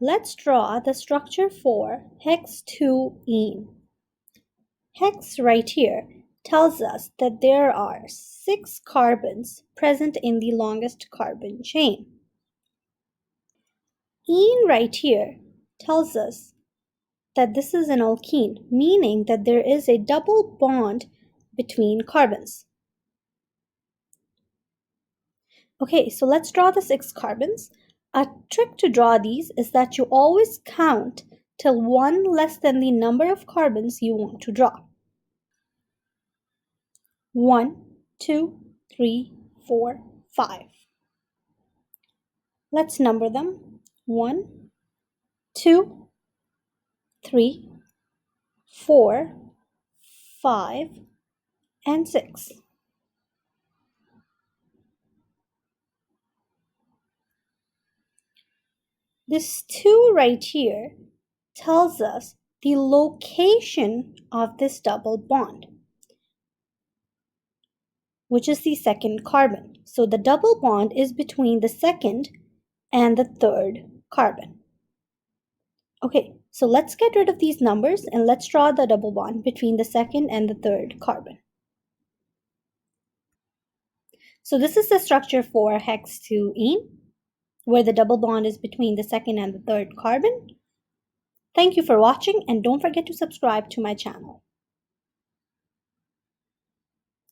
Let's draw the structure for hex-2-ene. Hex right here tells us that there are 6 carbons present in the longest carbon chain. Ene right here tells us that this is an alkene, meaning that there is a double bond between carbons. Okay, so let's draw the 6 carbons. A trick to draw these is that you always count till one less than the number of carbons you want to draw. 1, 2, 3, 4, 5. Let's number them. 1, 2, 3, 4, 5, and 6. This 2 right here tells us the location of this double bond, which is the second carbon. So the double bond is between the second and the third carbon. Okay, so let's get rid of these numbers and let's draw the double bond between the second and the third carbon. So this is the structure for hex-2-ene, where the double bond is between the second and the third carbon. Thank you for watching, and don't forget to subscribe to my channel.